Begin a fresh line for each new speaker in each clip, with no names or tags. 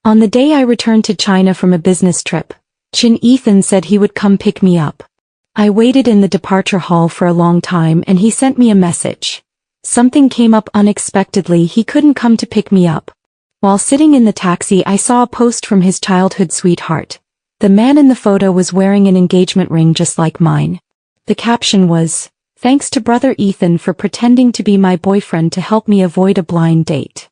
On the day I returned to China from a business trip, Ethan said he would come pick me up. I waited in the departure hall for a long time and he sent me a message. Something came up unexpectedly, he couldn't come to pick me up. While sitting in the taxi I saw a post from his childhood sweetheart. The man in the photo was wearing an engagement ring just like mine. The caption was, "Thanks to brother Ethan for pretending to be my boyfriend to help me avoid a blind date."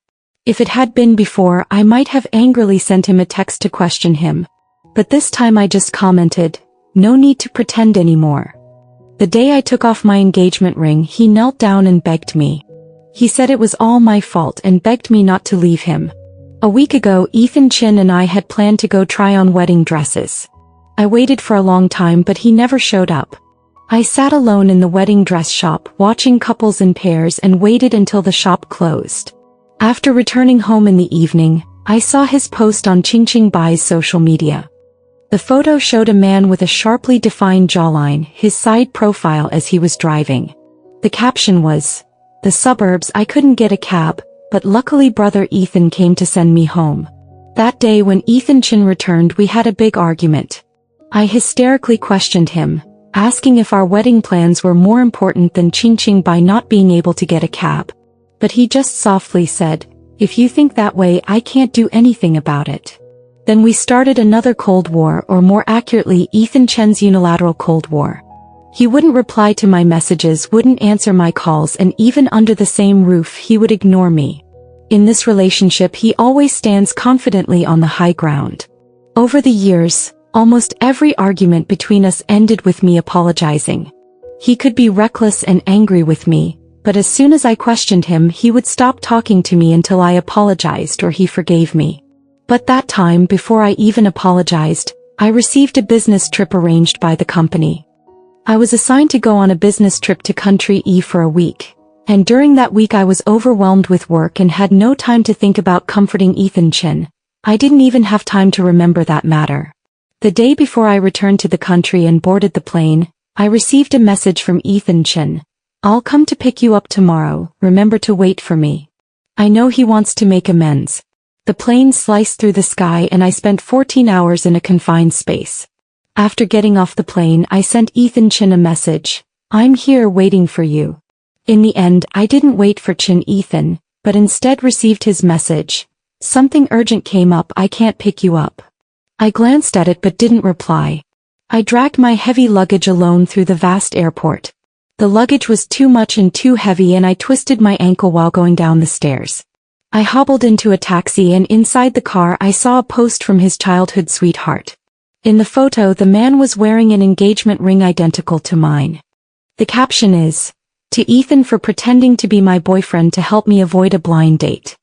If it had been before, I might have angrily sent him a text to question him. But this time I just commented, "No need to pretend anymore." The day I took off my engagement ring, he knelt down and begged me. He said it was all my fault and begged me not to leave him. A week ago, Ethan Chin and I had planned to go try on wedding dresses. I waited for a long time but he never showed up. I sat alone in the wedding dress shop watching couples in pairs and waited until the shop closed. After returning home in the evening, I saw his post on Ching Bai's social media. The photo showed a man with a sharply defined jawline, his side profile as he was driving. The caption was, "The suburbs, I couldn't get a cab, but luckily brother Ethan came to send me home." That day when Ethan Chin returned we had a big argument. I hysterically questioned him, asking if our wedding plans were more important than Ching Bai not being able to get a cab. But he just softly said, "If you think that way I can't do anything about it." Then we started another Cold War, or more accurately Ethan Chen's unilateral Cold War. He wouldn't reply to my messages, wouldn't answer my calls, and even under the same roof he would ignore me. In this relationship he always stands confidently on the high ground. Over the years, almost every argument between us ended with me apologizing. He could be reckless and angry with me, but as soon as I questioned him he would stop talking to me until I apologized or he forgave me. But that time, before I even apologized, I received a business trip arranged by the company. I was assigned to go on a business trip to country E for a week, and during that week I was overwhelmed with work and had no time to think about comforting Ethan Chin. I didn't even have time to remember that matter. The day before I returned to the country and boarded the plane, I received a message from Ethan Chin. "I'll come to pick you up tomorrow, remember to wait for me." I know he wants to make amends. The plane sliced through the sky and I spent 14 hours in a confined space. After getting off the plane I sent Ethan Chin a message, "I'm here waiting for you." In the end I didn't wait for Ethan, but instead received his message, "Something urgent came up, I can't pick you up." I glanced at it but didn't reply. I dragged my heavy luggage alone through the vast airport. The luggage was too much and too heavy and I twisted my ankle while going down the stairs. I hobbled into a taxi and inside the car I saw a post from his childhood sweetheart. In the photo the man was wearing an engagement ring identical to mine. The caption is, "To Ethan for pretending to be my boyfriend to help me avoid a blind date."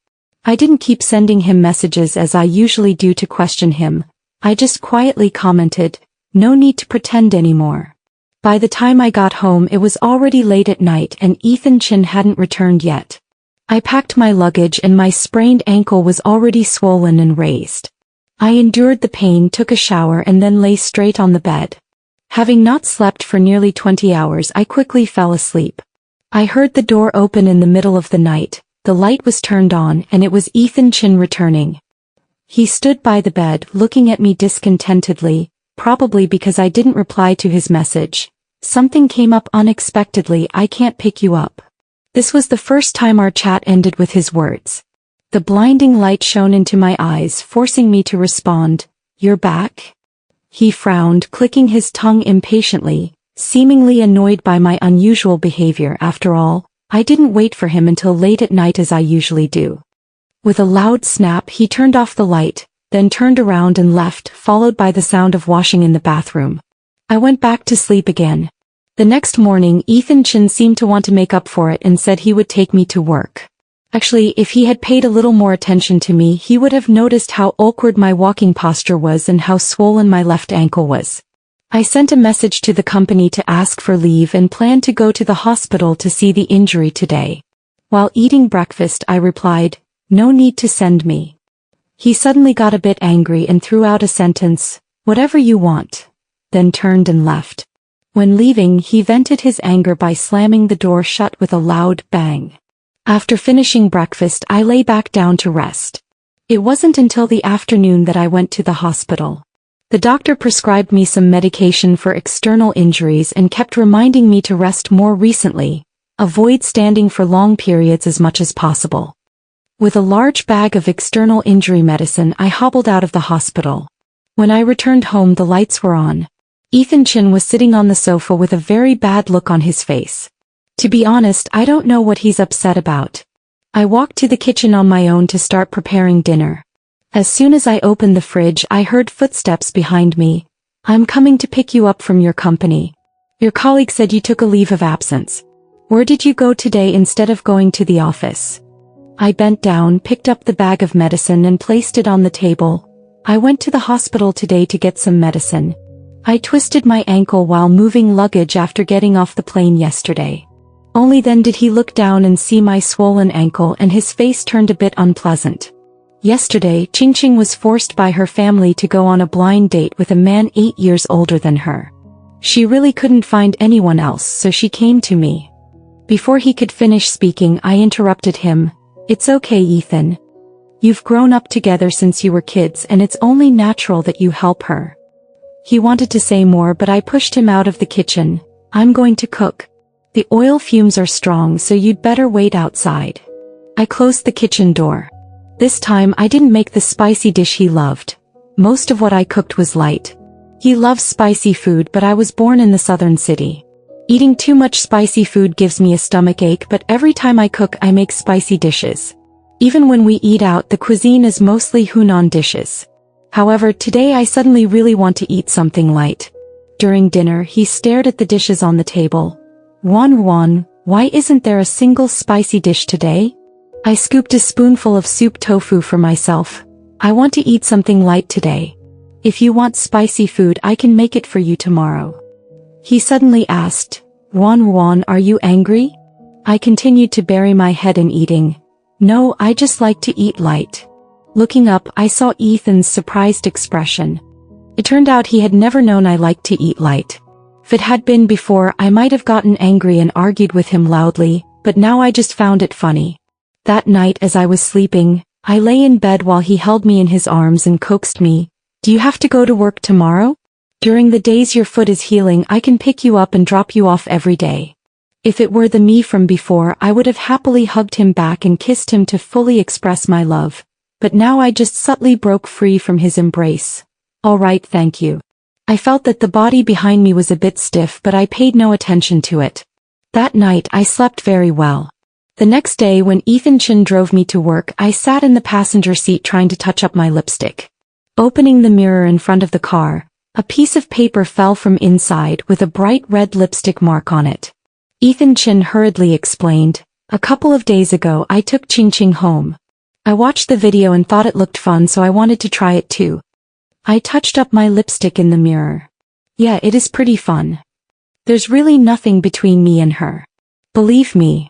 I didn't keep sending him messages as I usually do to question him. I just quietly commented, "No need to pretend anymore." By the time I got home it was already late at night and Ethan Chin hadn't returned yet. I packed my luggage and my sprained ankle was already swollen and raised. I endured the pain, took a shower and then lay straight on the bed. Having not slept for nearly 20 hours I quickly fell asleep. I heard the door open in the middle of the night, the light was turned on and it was Ethan Chin returning. He stood by the bed looking at me discontentedly, probably because I didn't reply to his message. "Something came up unexpectedly, I can't pick you up." This was the first time our chat ended with his words. The blinding light shone into my eyes, forcing me to respond, "You're back?" He frowned, clicking his tongue impatiently, seemingly annoyed by my unusual behavior. After all, I didn't wait for him until late at night as I usually do. With a loud snap he turned off the light, then turned around and left, followed by the sound of washing in the bathroom. I went back to sleep again. The next morning Ethan Chin seemed to want to make up for it and said he would take me to work. Actually, if he had paid a little more attention to me he would have noticed how awkward my walking posture was and how swollen my left ankle was. I sent a message to the company to ask for leave and planned to go to the hospital to see the injury today. While eating breakfast I replied, "No need to send me." He suddenly got a bit angry and threw out a sentence, "Whatever you want," then turned and left. When leaving he vented his anger by slamming the door shut with a loud bang. After finishing breakfast I lay back down to rest. It wasn't until the afternoon that I went to the hospital. The doctor prescribed me some medication for external injuries and kept reminding me to rest more recently, avoid standing for long periods as much as possible. With a large bag of external injury medicine, I hobbled out of the hospital. When I returned home, the lights were on. Ethan Chin was sitting on the sofa with a very bad look on his face. To be honest, I don't know what he's upset about. I walked to the kitchen on my own to start preparing dinner. As soon as I opened the fridge, I heard footsteps behind me. "I'm coming to pick you up from your company. Your colleague said you took a leave of absence. Where did you go today instead of going to the office?" I bent down, picked up the bag of medicine and placed it on the table. "I went to the hospital today to get some medicine. I twisted my ankle while moving luggage after getting off the plane yesterday." Only then did he look down and see my swollen ankle, and his face turned a bit unpleasant. Yesterday, Ching was forced by her family to go on a blind date with a man 8 years older than her. She really couldn't find anyone else, so she came to me. Before he could finish speaking, I interrupted him. "It's okay, Ethan. You've grown up together since you were kids, and it's only natural that you help her." He wanted to say more, but I pushed him out of the kitchen. "I'm going to cook. The oil fumes are strong, so you'd better wait outside." I closed the kitchen door. This time I didn't make the spicy dish he loved. Most of what I cooked was light. He loves spicy food, but I was born in the southern city. Eating too much spicy food gives me a stomachache, but every time I cook I make spicy dishes. Even when we eat out, the cuisine is mostly Hunan dishes. However, today I suddenly really want to eat something light. During dinner, he stared at the dishes on the table. Wan, why isn't there a single spicy dish today?" I scooped a spoonful of soup tofu for myself. "I want to eat something light today. If you want spicy food, I can make it for you tomorrow." He suddenly asked, Wan, are you angry?" I continued to bury my head in eating. "No, I just like to eat light." Looking up, I saw Ethan's surprised expression. It turned out he had never known I liked to eat light. If it had been before, I might have gotten angry and argued with him loudly, but now I just found it funny. That night as I was sleeping, I lay in bed while he held me in his arms and coaxed me. "Do you have to go to work tomorrow? During the days your foot is healing, I can pick you up and drop you off every day." If it were the me from before, I would have happily hugged him back and kissed him to fully express my love. But now I just subtly broke free from his embrace. "All right, thank you." I felt that the body behind me was a bit stiff, but I paid no attention to it. That night I slept very well. The next day when Ethan Chin drove me to work, I sat in the passenger seat trying to touch up my lipstick. Opening the mirror in front of the car, a piece of paper fell from inside with a bright red lipstick mark on it. Ethan Chin hurriedly explained, "A couple of days ago I took Ching home. I watched the video and thought it looked fun, so I wanted to try it too." I touched up my lipstick in the mirror. "Yeah, it is pretty fun. There's really nothing between me and her. Believe me."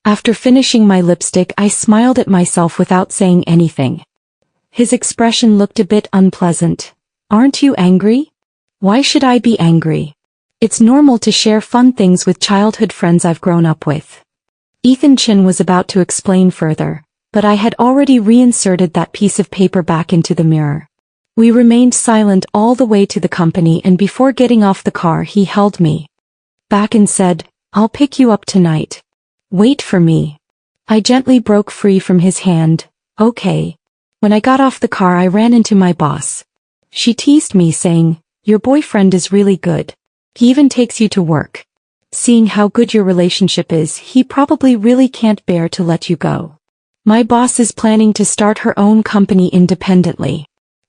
After finishing my lipstick, I smiled at myself without saying anything. His expression looked a bit unpleasant. "Aren't you angry?" "Why should I be angry? It's normal to share fun things with childhood friends I've grown up with." Ethan Chin was about to explain further, but I had already reinserted that piece of paper back into the mirror. We remained silent all the way to the company, and before getting off the car he held me back and said, "I'll pick you up tonight. Wait for me." I gently broke free from his hand. "Okay." When I got off the car I ran into my boss. She teased me saying, "Your boyfriend is really good. He even takes you to work. Seeing how good your relationship is, he probably really can't bear to let you go." My boss is planning to start her own company independently.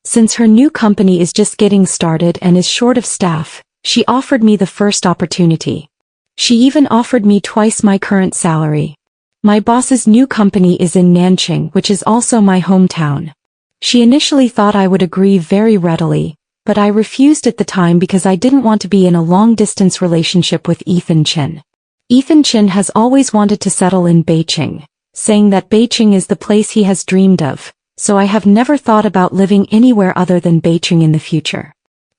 Since her new company is just getting started and is short of staff, she offered me the first opportunity. She even offered me twice my current salary. My boss's new company is in Nanjing, which is also my hometown. She initially thought I would agree very readily, but I refused at the time because I didn't want to be in a long-distance relationship with Ethan Chin. Ethan Chin has always wanted to settle in Beijing, saying that Beijing is the place he has dreamed of, so I have never thought about living anywhere other than Beijing in the future.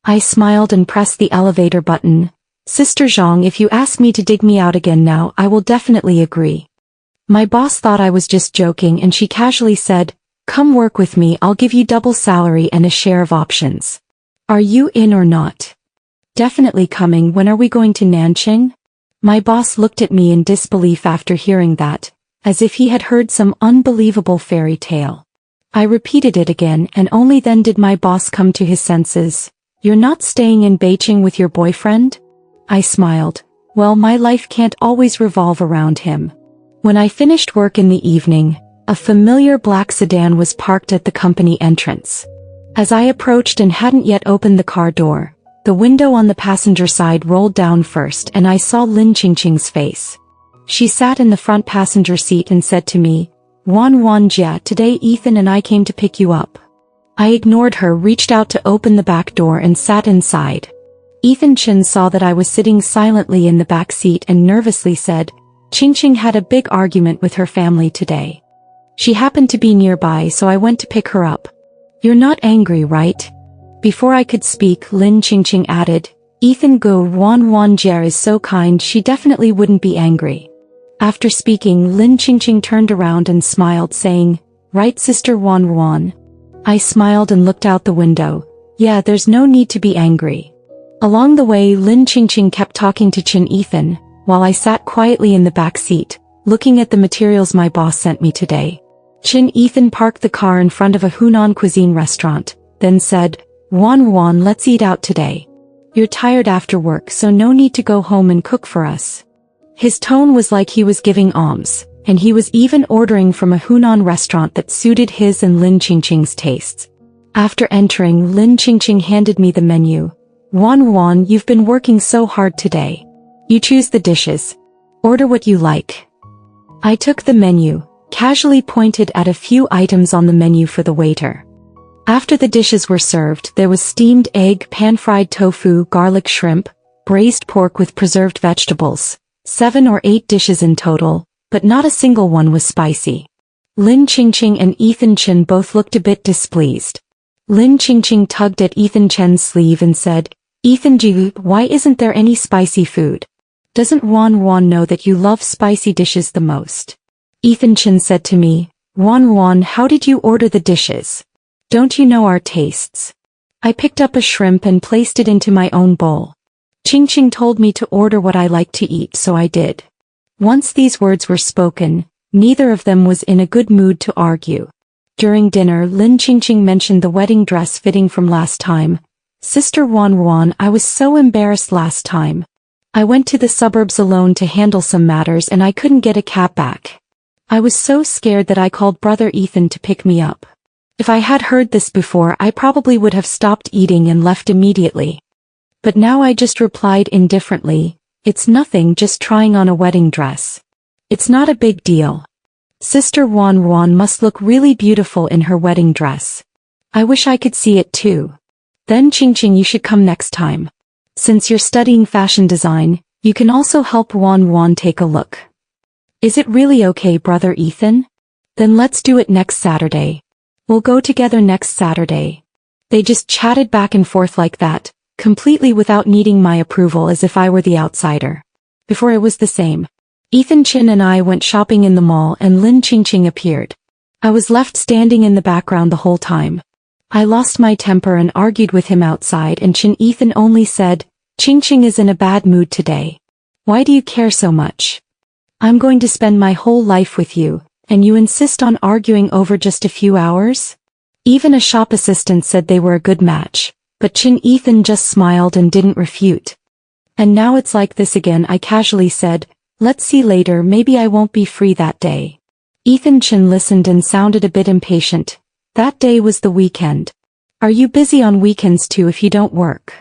I smiled and pressed the elevator button. "Sister Zhang, if you ask me to dig me out again now, I will definitely agree." My boss thought I was just joking and she casually said, Come work with me, I'll give you double salary and a share of options. Are you in or not? Definitely coming. When are we going to Nanjing? My boss looked at me in disbelief after hearing that, as if he had heard some unbelievable fairy tale. I repeated it again, and only then did my boss come to his senses. You're not staying in Beijing with your boyfriend? I smiled. Well, my life can't always revolve around him. When I finished work in the evening, a familiar black sedan was parked at the company entrance. As I approached and hadn't yet opened the car door, the window on the passenger side rolled down first and I saw Lin Qingqing's face. She sat in the front passenger seat and said to me, "Wan Jia, today Ethan and I came to pick you up." I ignored her, reached out to open the back door and sat inside. Ethan Chen saw that I was sitting silently in the back seat and nervously said, "Qingqing had a big argument with her family today. She happened to be nearby, so I went to pick her up." "You're not angry, right?" Before I could speak, Lin Qingqing added, "Ethan Go Wan Jia is so kind, she definitely wouldn't be angry." After speaking, Lin Qingqing turned around and smiled, saying, "Right, Sister Wan." I smiled and looked out the window. Yeah, there's no need to be angry. Along the way, Lin Qingqing kept talking to Chin Ethan, while I sat quietly in the back seat, looking at the materials my boss sent me today. Chin Ethan parked the car in front of a Hunan cuisine restaurant, then said, Wan, let's eat out today. You're tired after work, so no need to go home and cook for us." His tone was like he was giving alms, and he was even ordering from a Hunan restaurant that suited his and Lin Qingqing's tastes. After entering, Lin Qingqing handed me the menu. Wan, you've been working so hard today. You choose the dishes. Order what you like." I took the menu, casually pointed at a few items on the menu for the waiter. After the dishes were served, there was steamed egg, pan-fried tofu, garlic shrimp, braised pork with preserved vegetables, 7 or 8 dishes in total, but not a single one was spicy. Lin Qingqing and Ethan Chen both looked a bit displeased. Lin Qingqing tugged at Ethan Chen's sleeve and said, "Ethan Ji, why isn't there any spicy food? Doesn't Wan know that you love spicy dishes the most?" Ethan Chen said to me, Wan, how did you order the dishes? Don't you know our tastes?" I picked up a shrimp and placed it into my own bowl. Qingqing told me to order what I like to eat, so I did. Once these words were spoken, neither of them was in a good mood to argue. During dinner, Lin Qingqing mentioned the wedding dress fitting from last time. "Sister Wan, I was so embarrassed last time. I went to the suburbs alone to handle some matters and I couldn't get a cab back. I was so scared that I called brother Ethan to pick me up. If I had heard this before, I probably would have stopped eating and left immediately. But now I just replied indifferently, it's nothing, just trying on a wedding dress. It's not a big deal. Sister Wan must look really beautiful in her wedding dress. I wish I could see it too. Then Qingqing, you should come next time. Since you're studying fashion design, you can also help Wan take a look." "Is it really okay, brother Ethan? Then let's do it next Saturday. We'll go together next Saturday." They just chatted back and forth like that, completely without needing my approval, as if I were the outsider. Before it was the same. Ethan Chen and I went shopping in the mall and Lin Qingqing appeared. I was left standing in the background the whole time. I lost my temper and argued with him outside, and Chin Ethan only said, "Qingqing is in a bad mood today. Why do you care so much? I'm going to spend my whole life with you, and you insist on arguing over just a few hours?" Even a shop assistant said they were a good match, but Chin Ethan just smiled and didn't refute. "And now it's like this again," I casually said. "Let's see later, maybe I won't be free that day." Ethan Chen listened and sounded a bit impatient. That day was the weekend. "Are you busy on weekends too if you don't work?"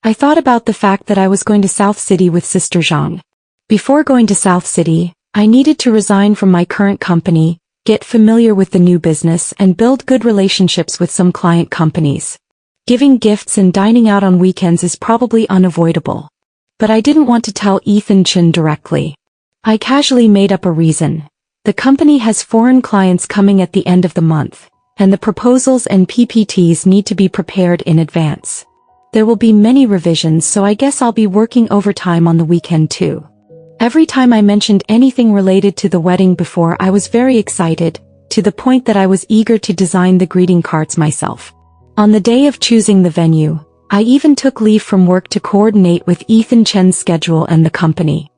I thought about the fact that I was going to South City with Sister Zhang. Before going to South City, I needed to resign from my current company, get familiar with the new business, and build good relationships with some client companies. Giving gifts and dining out on weekends is probably unavoidable. But I didn't want to tell Ethan Chen directly. I casually made up a reason. The company has foreign clients coming at the end of the month, and the proposals and PPTs need to be prepared in advance. There will be many revisions, so I guess I'll be working overtime on the weekend too. Every time I mentioned anything related to the wedding before, I was very excited. to the point that I was eager to design the greeting cards myself. On the day of choosing the venue, I even took leave from work to coordinate with Ethan Chen's schedule and the company.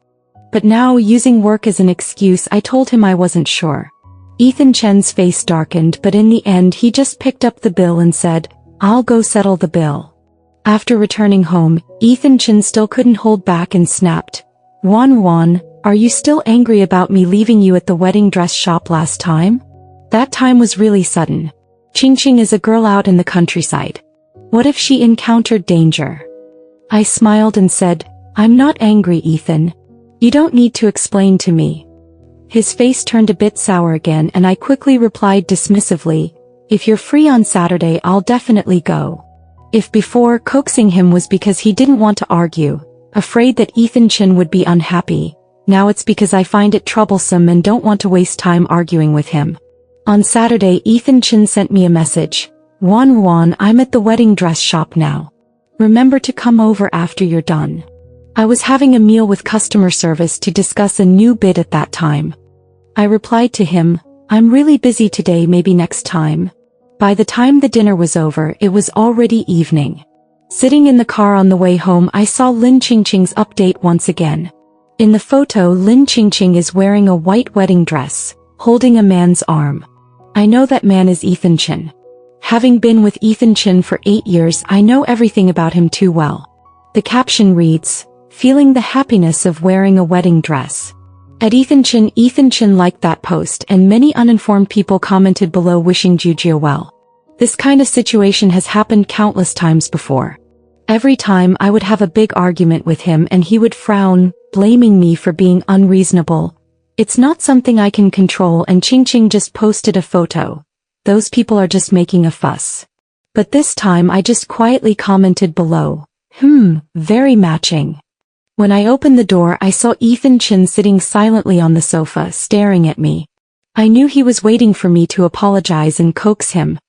But now, using work as an excuse, I told him I wasn't sure. Ethan Chen's face darkened, but in the end he just picked up the bill and said, "I'll go settle the bill." After returning home, Ethan Chen still couldn't hold back and snapped, "Wan, are you still angry about me leaving you at the wedding dress shop last time? That time was really sudden. Ching is a girl out in the countryside. What if she encountered danger?" I smiled and said, "I'm not angry, Ethan. You don't need to explain to me." His face turned a bit sour again and I quickly replied dismissively, "If you're free on Saturday, I'll definitely go." If before coaxing him was because he didn't want to argue, afraid that Ethan Chen would be unhappy, now it's because I find it troublesome and don't want to waste time arguing with him. On Saturday, Ethan Chen sent me a message, Wan, I'm at the wedding dress shop now. Remember to come over after you're done." I was having a meal with customer service to discuss a new bid at that time. I replied to him, "I'm really busy today, maybe next time." By the time the dinner was over, it was already evening. Sitting in the car on the way home, I saw Lin Qingqing's update once again. In the photo, Lin Qingqing is wearing a white wedding dress, holding a man's arm. I know that man is Ethan Chen. Having been with Ethan Chen for 8 years, I know everything about him too well. The caption reads, "Feeling the happiness of wearing a wedding dress." At Ethan Chen liked that post and many uninformed people commented below wishing Jujia well. This kind of situation has happened countless times before. Every time I would have a big argument with him and he would frown, blaming me for being unreasonable. It's not something I can control, and Qingqing just posted a photo. Those people are just making a fuss. But this time I just quietly commented below, very matching. When I opened the door, I saw Ethan Chen sitting silently on the sofa, staring at me. I knew he was waiting for me to apologize and coax him.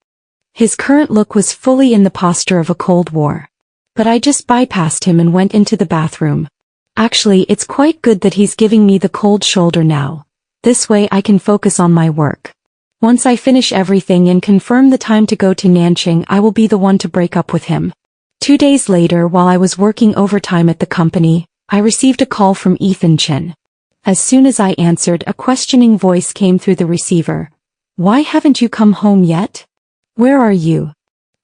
His current look was fully in the posture of a Cold War. But I just bypassed him and went into the bathroom. Actually, it's quite good that he's giving me the cold shoulder now. This way I can focus on my work. Once I finish everything and confirm the time to go to Nanjing, I will be the one to break up with him. 2 days later, while I was working overtime at the company, I received a call from Ethan Chen. As soon as I answered, a questioning voice came through the receiver. "Why haven't you come home yet? Where are you?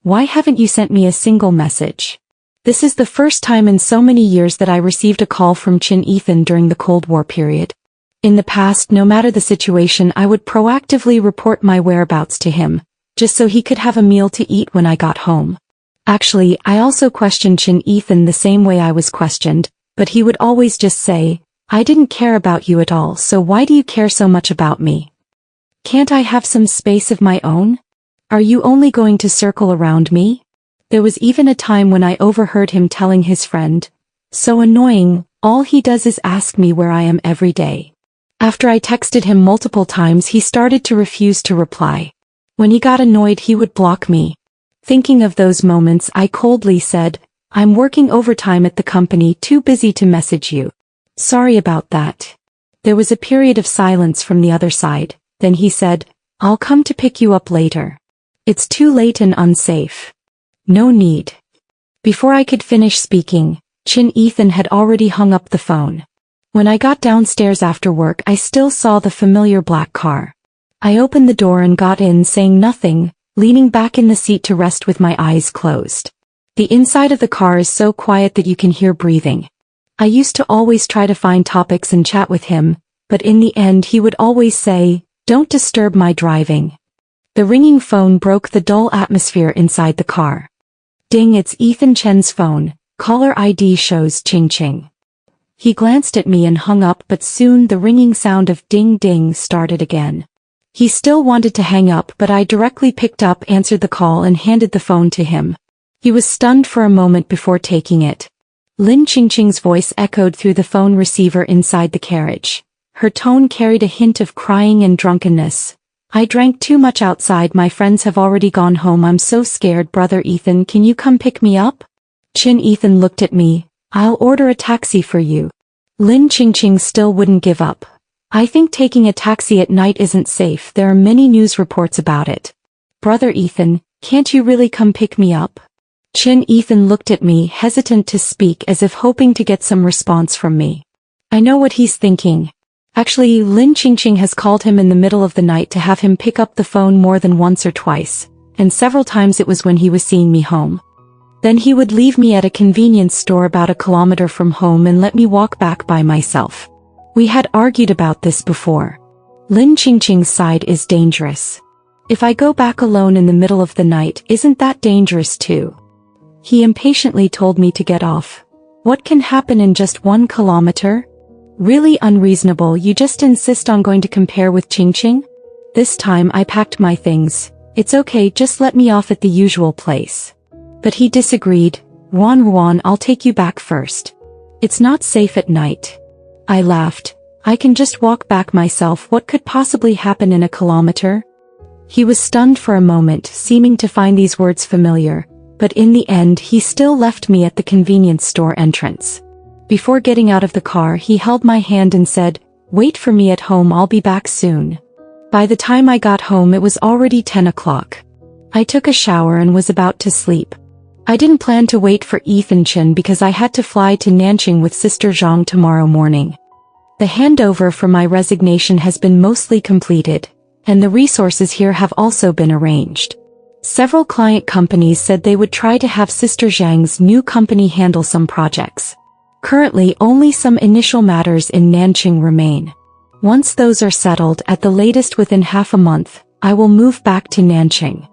Why haven't you sent me a single message?" This is the first time in so many years that I received a call from Chen Ethan during the Cold War period. In the past, no matter the situation, I would proactively report my whereabouts to him, just so he could have a meal to eat when I got home. Actually, I also questioned Chen Ethan the same way I was questioned, but he would always just say, "I didn't care about you at all, so why do you care so much about me? Can't I have some space of my own? Are you only going to circle around me?" There was even a time when I overheard him telling his friend, "So annoying, all he does is ask me where I am every day." After I texted him multiple times, he started to refuse to reply. When he got annoyed, he would block me. Thinking of those moments, I coldly said, "I'm working overtime at the company, too busy to message you. Sorry about that." There was a period of silence from the other side, then he said, "I'll come to pick you up later. It's too late and unsafe. No need." Before I could finish speaking, Chen Ethan had already hung up the phone. When I got downstairs after work, I still saw the familiar black car. I opened the door and got in, saying nothing, leaning back in the seat to rest with my eyes closed. The inside of the car is so quiet that you can hear breathing. I used to always try to find topics and chat with him, but in the end he would always say, "Don't disturb my driving." The ringing phone broke the dull atmosphere inside the car. Ding, it's Ethan Chen's phone. Caller ID shows Qingqing. He glanced at me and hung up, but soon the ringing sound of ding ding started again. He still wanted to hang up, but I directly picked up, answered the call and handed the phone to him. He was stunned for a moment before taking it. Lin Qingqing's voice echoed through the phone receiver inside the carriage. Her tone carried a hint of crying and drunkenness. "I drank too much outside, my friends have already gone home, I'm so scared, brother Ethan, can you come pick me up?" Chen Ethan looked at me. "I'll order a taxi for you." Lin Qingqing still wouldn't give up. I think taking a taxi at night isn't safe. There are many news reports about it. Brother Ethan, can't you really come pick me up? Ethan looked at me, hesitant to speak, as if hoping to get some response from me. I know what he's thinking. Actually, Lin Qingqing has called him in the middle of the night to have him pick up the phone more than once or twice, and several times it was when he was seeing me home. Then he would leave me at a convenience store about a kilometer from home and let me walk back by myself. We had argued about this before. Lin Qingqing's side is dangerous. If I go back alone in the middle of the night, isn't that dangerous too? He impatiently told me to get off. What can happen in just 1 kilometer? Really unreasonable. You just insist on going to compare with Qingqing? This time I packed my things. It's okay, just let me off at the usual place. But he disagreed. Ruan, I'll take you back first. It's not safe at night. I laughed. I can just walk back myself. What could possibly happen in a kilometer? He was stunned for a moment, seeming to find these words familiar, but in the end he still left me at the convenience store entrance. Before getting out of the car, he held my hand and said, "Wait for me at home, I'll be back soon." By the time I got home it was already 10 o'clock. I took a shower and was about to sleep. I didn't plan to wait for Ethan Chen because I had to fly to Nanjing with Sister Zhang tomorrow morning. The handover for my resignation has been mostly completed, and the resources here have also been arranged. Several client companies said they would try to have Sister Zhang's new company handle some projects. Currently only some initial matters in Nanjing remain. Once those are settled, at the latest within half a month, I will move back to Nanjing.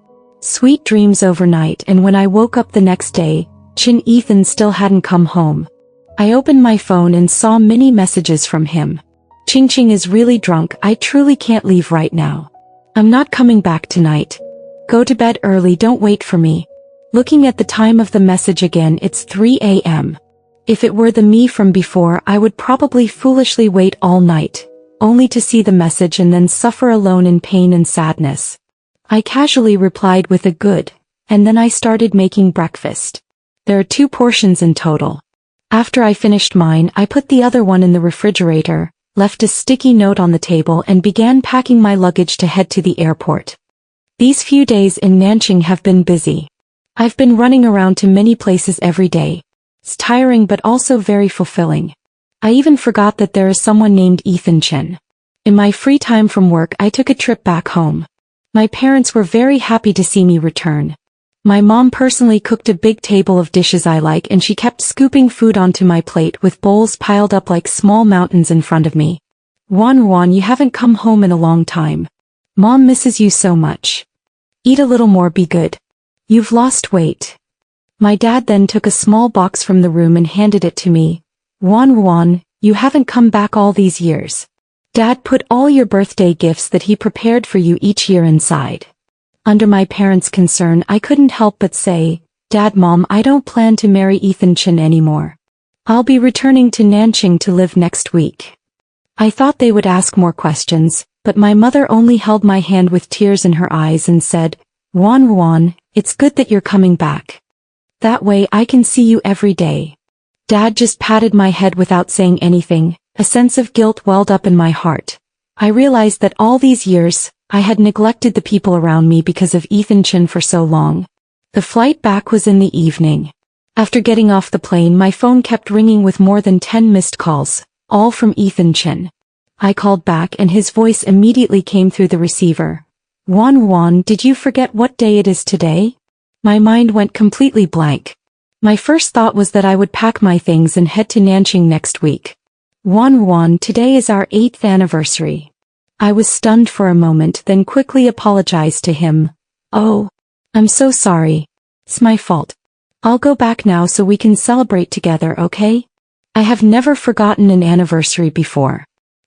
Sweet dreams overnight, and when I woke up the next day, Ethan still hadn't come home. I opened my phone and saw many messages from him. Qingqing is really drunk. I truly can't leave right now. I'm not coming back tonight. Go to bed early, don't wait for me. Looking at the time of the message again, it's 3 a.m. If it were the me from before, I would probably foolishly wait all night, only to see the message and then suffer alone in pain and sadness. I casually replied with a good, and then I started making breakfast. There are 2 portions in total. After I finished mine, I put the other one in the refrigerator, left a sticky note on the table and began packing my luggage to head to the airport. These few days in Nanjing have been busy. I've been running around to many places every day. It's tiring but also very fulfilling. I even forgot that there is someone named Ethan Chen. In my free time from work, I took a trip back home. My parents were very happy to see me return. My mom personally cooked a big table of dishes I like, and she kept scooping food onto my plate with bowls piled up like small mountains in front of me. Ruan, you haven't come home in a long time. Mom misses you so much. Eat a little more, be good. You've lost weight. My dad then took a small box from the room and handed it to me. Ruan, you haven't come back all these years. Dad put all your birthday gifts that he prepared for you each year inside. Under my parents' concern, I couldn't help but say, Dad, Mom, I don't plan to marry Ethan Chen anymore. I'll be returning to Nanjing to live next week. I thought they would ask more questions, but my mother only held my hand with tears in her eyes and said, Ruan, it's good that you're coming back. That way I can see you every day. Dad just patted my head without saying anything. A sense of guilt welled up in my heart. I realized that all these years, I had neglected the people around me because of Ethan Chen for so long. The flight back was in the evening. After getting off the plane, my phone kept ringing with more than 10 missed calls, all from Ethan Chen. I called back and his voice immediately came through the receiver. Ruan, did you forget what day it is today? My mind went completely blank. My first thought was that I would pack my things and head to Nanjing next week. Ruan, today is our 8th anniversary. I was stunned for a moment, then quickly apologized to him. Oh, I'm so sorry. It's my fault. I'll go back now so we can celebrate together, okay? I have never forgotten an anniversary before.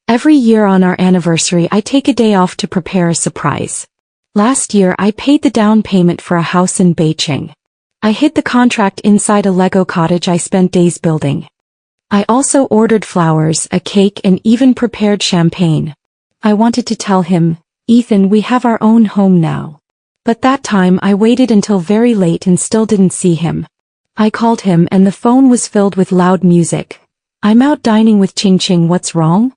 Every year on our anniversary I take a day off to prepare a surprise. Last year I paid the down payment for a house in Beijing. I hid the contract inside a Lego cottage I spent days building. I also ordered flowers, a cake, and even prepared champagne. I wanted to tell him, Ethan, we have our own home now. But that time I waited until very late and still didn't see him. I called him and the phone was filled with loud music. I'm out dining with Qingqing, what's wrong?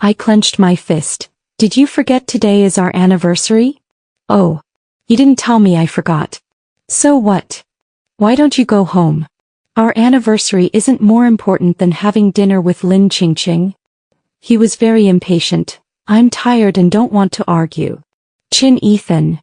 I clenched my fist. Did you forget today is our anniversary? Oh. You didn't tell me I forgot. So what? Why don't you go home? Our anniversary isn't more important than having dinner with Lin Qingqing. He was very impatient. I'm tired and don't want to argue. Chin Ethan.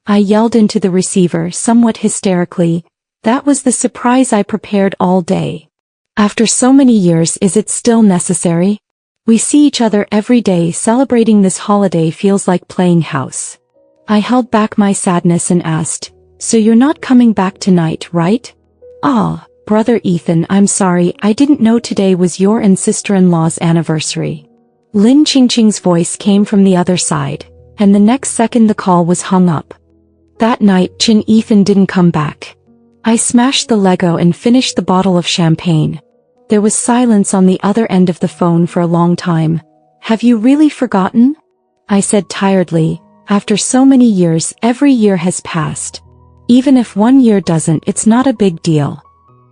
I yelled into the receiver somewhat hysterically. That was the surprise I prepared all day. After so many years, is it still necessary? We see each other every day. Celebrating this holiday feels like playing house. I held back my sadness and asked, so you're not coming back tonight, right? Ah, brother Ethan, I'm sorry, I didn't know today was your and sister-in-law's anniversary. Lin Qingqing's voice came from the other side, and the next second the call was hung up. That night, Chin Ethan didn't come back. I smashed the Lego and finished the bottle of champagne. There was silence on the other end of the phone for a long time. Have you really forgotten? I said tiredly. After so many years, every year has passed. Even if 1 year doesn't, it's not a big deal.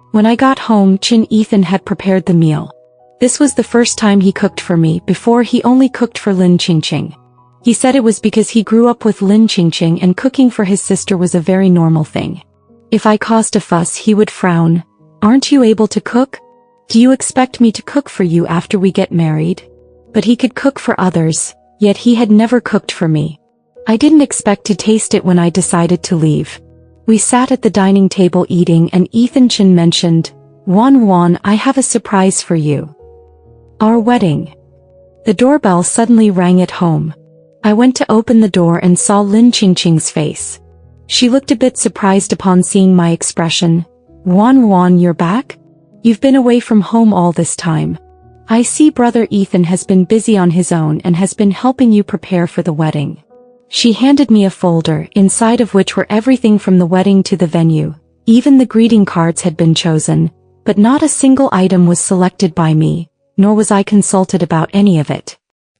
When I got home, Chin Ethan had prepared the meal. This was the first time he cooked for me. Before he only cooked for Lin Qingqing. He said it was because he grew up with Lin Qingqing and cooking for his sister was a very normal thing. If I caused a fuss, he would frown. Aren't you able to cook? Do you expect me to cook for you after we get married? But he could cook for others, yet he had never cooked for me. I didn't expect to taste it when I decided to leave. We sat at the dining table eating and Ethan Chin mentioned, Wan, I have a surprise for you. Our wedding. The doorbell suddenly rang at home. I went to open the door and saw Lin Qingqing's face. She looked a bit surprised upon seeing my expression. Wan, you're back? You've been away from home all this time. I see brother Ethan has been busy on his own and has been helping you prepare for the wedding. She handed me a folder, inside of which were everything from the wedding to the venue. Even the greeting cards had been chosen, but not a single item was selected by me, nor was I consulted about any of it.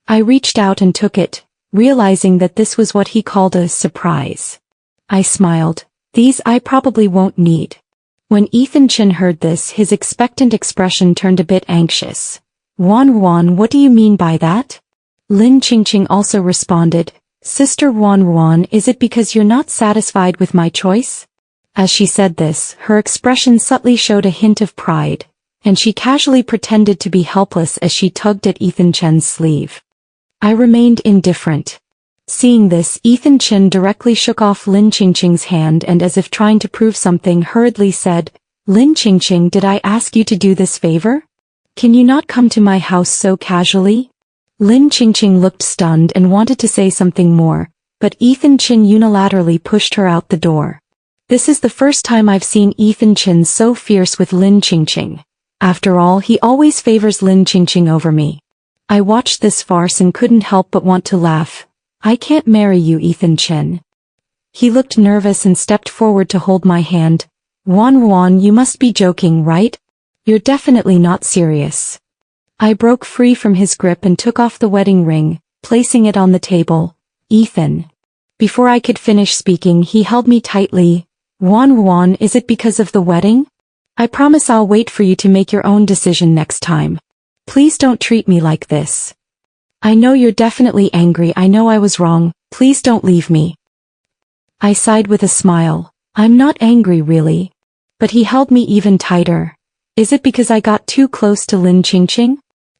I reached out and took it, realizing that this was what he called a surprise. I smiled. These I probably won't need. When Ethan Chin heard this, his expectant expression turned a bit anxious. Wan, what do you mean by that? Lin Qingqing also responded, Sister Wan, is it because you're not satisfied with my choice? As she said this, her expression subtly showed a hint of pride, and she casually pretended to be helpless as she tugged at Ethan Chen's sleeve. I remained indifferent. Seeing this, Ethan Chin directly shook off Lin Qingqing's hand and as if trying to prove something hurriedly said, Lin Qingqing, did I ask you to do this favor? Can you not come to my house so casually? Lin Qingqing looked stunned and wanted to say something more, but Ethan Chin unilaterally pushed her out the door. This is the first time I've seen Ethan Chin so fierce with Lin Qingqing. After all, he always favors Lin Qingqing over me. I watched this farce and couldn't help but want to laugh. I can't marry you, Ethan Chin. He looked nervous and stepped forward to hold my hand. Wan, you must be joking, right? You're definitely not serious. I broke free from his grip and took off the wedding ring, placing it on the table. Ethan. Before I could finish speaking, he held me tightly. Wan, is it because of the wedding? I promise I'll wait for you to make your own decision next time. Please don't treat me like this. I know you're definitely angry. I know I was wrong. Please don't leave me. I sighed with a smile. I'm not angry really. But he held me even tighter. Is it because I got too close to Lin Qingqing?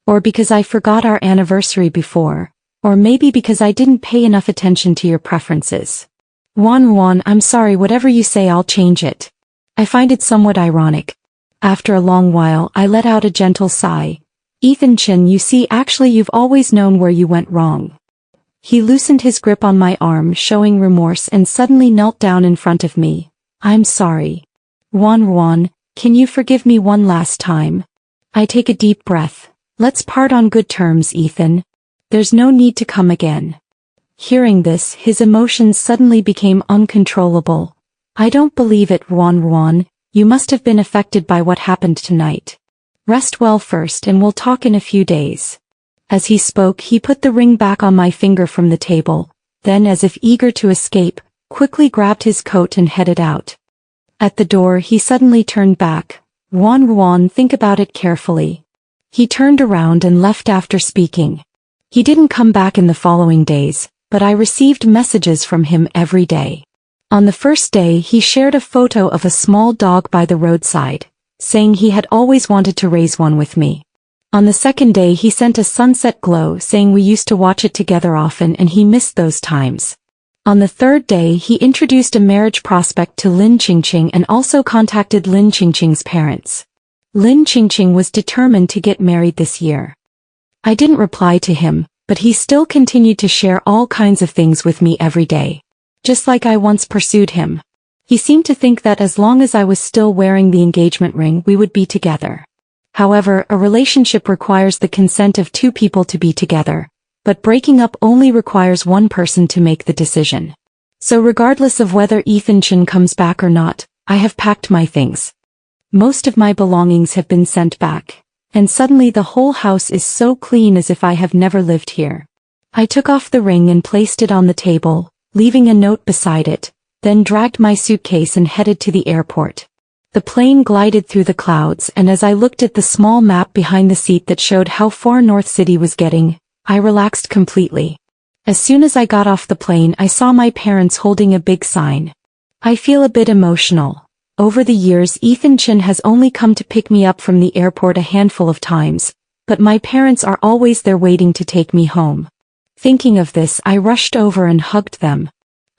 Or because I forgot our anniversary before? Or maybe because I didn't pay enough attention to your preferences? Wan, I'm sorry, whatever you say, I'll change it. I find it somewhat ironic. After a long while, I let out a gentle sigh. Ethan Chin, you see, actually you've always known where you went wrong. He loosened his grip on my arm, showing remorse, and suddenly knelt down in front of me. I'm sorry. Wan, can you forgive me one last time? I take a deep breath. Let's part on good terms, Ethan. There's no need to come again. Hearing this, his emotions suddenly became uncontrollable. I don't believe it, Wan. You must have been affected by what happened tonight. Rest well first and we'll talk in a few days. As he spoke, he put the ring back on my finger from the table, then as if eager to escape, quickly grabbed his coat and headed out. At the door, he suddenly turned back. Wan, think about it carefully. He turned around and left after speaking. He didn't come back in the following days, but I received messages from him every day. On the first day he shared a photo of a small dog by the roadside, saying he had always wanted to raise one with me. On the second day he sent a sunset glow saying we used to watch it together often and he missed those times. On the third day he introduced a marriage prospect to Lin Qingqing and also contacted Lin Qingqing's parents. Lin Qingqing was determined to get married this year. I didn't reply to him, but he still continued to share all kinds of things with me every day. Just like I once pursued him. He seemed to think that as long as I was still wearing the engagement ring we would be together. However, a relationship requires the consent of two people to be together, but breaking up only requires one person to make the decision. So regardless of whether Ethan Chen comes back or not, I have packed my things. Most of my belongings have been sent back, and suddenly the whole house is so clean as if I have never lived here. I took off the ring and placed it on the table, leaving a note beside it, then dragged my suitcase and headed to the airport. The plane glided through the clouds and as I looked at the small map behind the seat that showed how far North City was getting, I relaxed completely. As soon as I got off the plane I saw my parents holding a big sign. I feel a bit emotional. Over the years Ethan Chen has only come to pick me up from the airport a handful of times, but my parents are always there waiting to take me home. Thinking of this I rushed over and hugged them.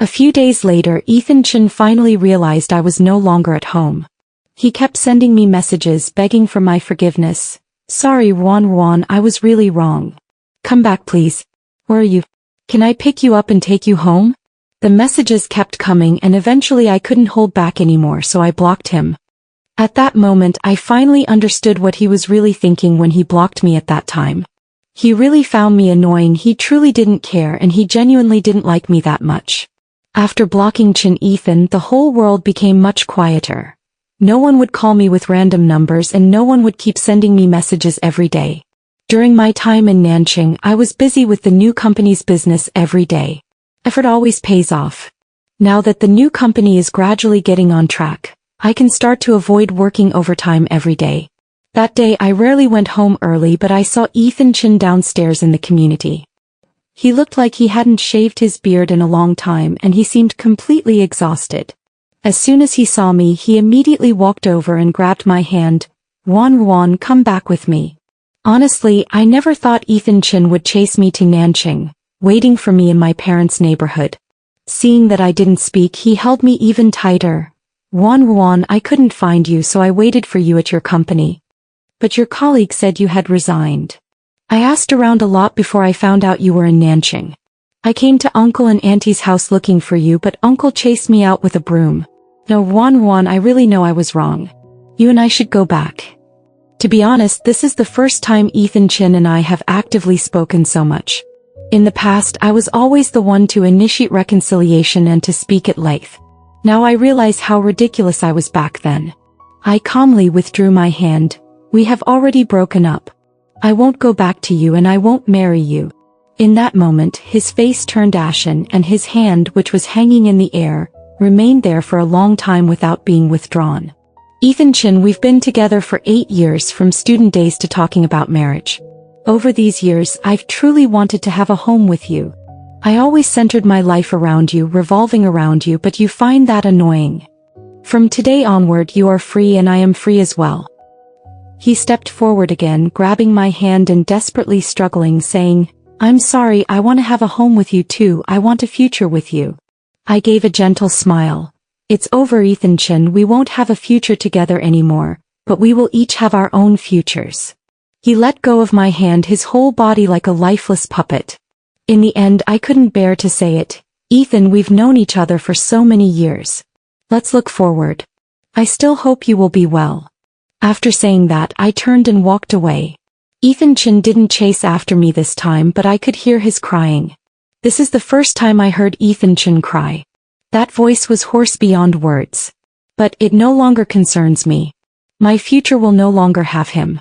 A few days later Ethan Chen finally realized I was no longer at home. He kept sending me messages begging for my forgiveness. Sorry Wan, I was really wrong. Come back please. Where are you? Can I pick you up and take you home? The messages kept coming and eventually I couldn't hold back anymore so I blocked him. At that moment I finally understood what he was really thinking when he blocked me at that time. He really found me annoying. He truly didn't care and he genuinely didn't like me that much. After blocking Ethan, the whole world became much quieter. No one would call me with random numbers and no one would keep sending me messages every day. During my time in Nanjing, I was busy with the new company's business every day. Effort always pays off. Now that the new company is gradually getting on track, I can start to avoid working overtime every day. That day I rarely went home early but I saw Ethan Chen downstairs in the community. He looked like he hadn't shaved his beard in a long time and he seemed completely exhausted. As soon as he saw me he immediately walked over and grabbed my hand. Wan, come back with me. Honestly, I never thought Ethan Chen would chase me to Nanjing, waiting for me in my parents' neighborhood. Seeing that I didn't speak he held me even tighter. Wan, I couldn't find you so I waited for you at your company. But your colleague said you had resigned. I asked around a lot before I found out you were in Nanjing. I came to Uncle and Auntie's house looking for you but Uncle chased me out with a broom. No Wan, I really know I was wrong. You and I should go back. To be honest, this is the first time Ethan Chen and I have actively spoken so much. In the past I was always the one to initiate reconciliation and to speak at length. Now I realize how ridiculous I was back then. I calmly withdrew my hand. We have already broken up. I won't go back to you and I won't marry you. In that moment his face turned ashen and his hand, which was hanging in the air, remained there for a long time without being withdrawn. Ethan Chen, we've been together for 8 years, from student days to talking about marriage. Over these years I've truly wanted to have a home with you. I always centered my life around you, revolving around you, but you find that annoying. From today onward you are free and I am free as well. He stepped forward again, grabbing my hand and desperately struggling, saying, I'm sorry, I want to have a home with you too, I want a future with you. I gave a gentle smile. It's over Ethan Chen, we won't have a future together anymore, but we will each have our own futures. He let go of my hand, his whole body like a lifeless puppet. In the end I couldn't bear to say it. Ethan, we've known each other for so many years. Let's look forward. I still hope you will be well. After saying that I turned and walked away. Ethan Chen didn't chase after me this time but I could hear his crying. This is the first time I heard Ethan Chen cry. That voice was hoarse beyond words. But it no longer concerns me. My future will no longer have him.